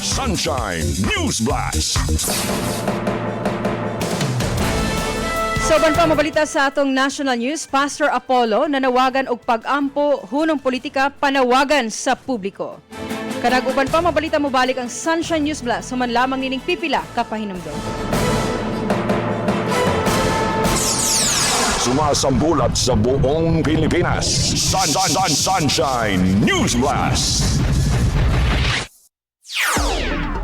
Sonshine Newsblast. Soban pa mabalita sa atong national news, Pastor Apollo nanawagan og pag-ampo Hunong-Politika Panawagan sa Publiko. Kanag-uban pa mabalita mo balik ang Sonshine Newsblast human lamang nining pipila ka pahinumdom. Sumasambulat sa buong Pilipinas. Sunshine Newsblast.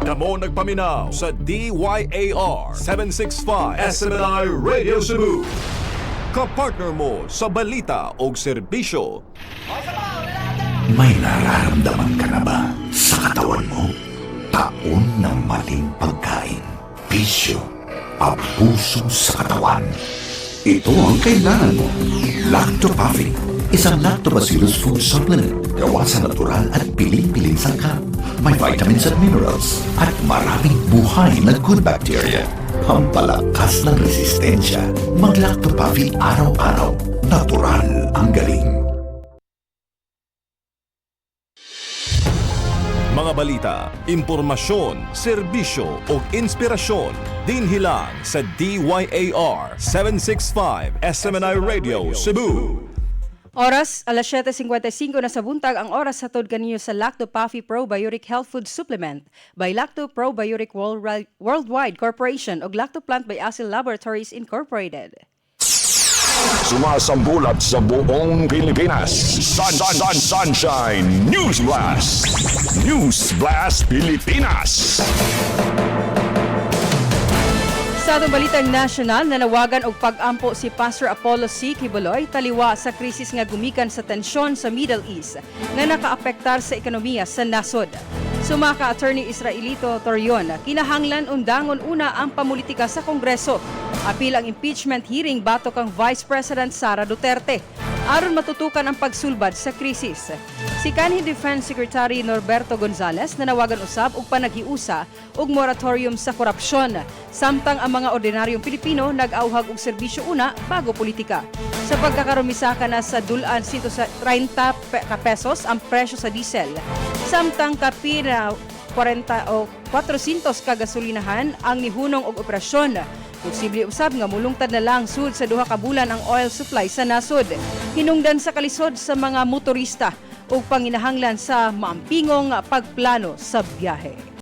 Kamo nagpaminaw sa DYAR 765 SMNI Radio Cebu. Kapartner mo sa balita o serbisyo. May nararamdaman ka na ba sa katawan mo? Taon ng maling pagkain, bisyo, abuso sa katawan. Ito ang kailangan mo. Lactopafin, isang lactobacillus food supplement gawa sa natural at piling-piling sangkap. May vitamins at minerals at maraming buhay na good bacteria. Pampalakas ng resistensya. Mag-Lactopafin araw-araw. Natural ang galing. Mga balita, impormasyon, serbisyo o inspirasyon. Dinhi lang sa DYAR 765 SMNI Radio Cebu. Oras, alas 7:55 na sa buntag ang oras sa kaninyo sa Lactopafin Probiotic Health Food Supplement by Lacto Probiotic Worldwide Corporation o Lactoplant by Asil Laboratories Incorporated. Sumasambulat sa buong Pilipinas. Sunshine Newsblast. Newsblast Pilipinas. Sa atong balitang nasyonal, nanawagan og pag-ampo si Pastor Apollo C. Kibuloy taliwa sa krisis nga gumikan sa tensyon sa Middle East nga nakaapektar sa ekonomiya sa nasod. Sumaka Attorney Israelito Torion, kinahanglan undangon una ang pamulitika sa Kongreso. Apil ang impeachment hearing batok ang Vice President Sara Duterte aron matutukan ang pagsulbad sa krisis. Si kanhi Defense Secretary Norberto Gonzales nanawagan usab og panaghiusa og moratorium sa korupsyon, samtang ang mga ordinaryong Pilipino nag-auhag og serbisyo una bago politika. Sa pagkakarumisaka na sa dulan 130 pesos ang presyo sa diesel, samtang kapi na 40 o 400 ka gasolinahan ang nihunong og operasyon. Posible usab nga mulungtad na lang sud sa duha ka bulan ang oil supply sa nasod. Hinungdan sa kalisod sa mga motorista ug panginahanglan sa maampingong pagplano sa biyahe.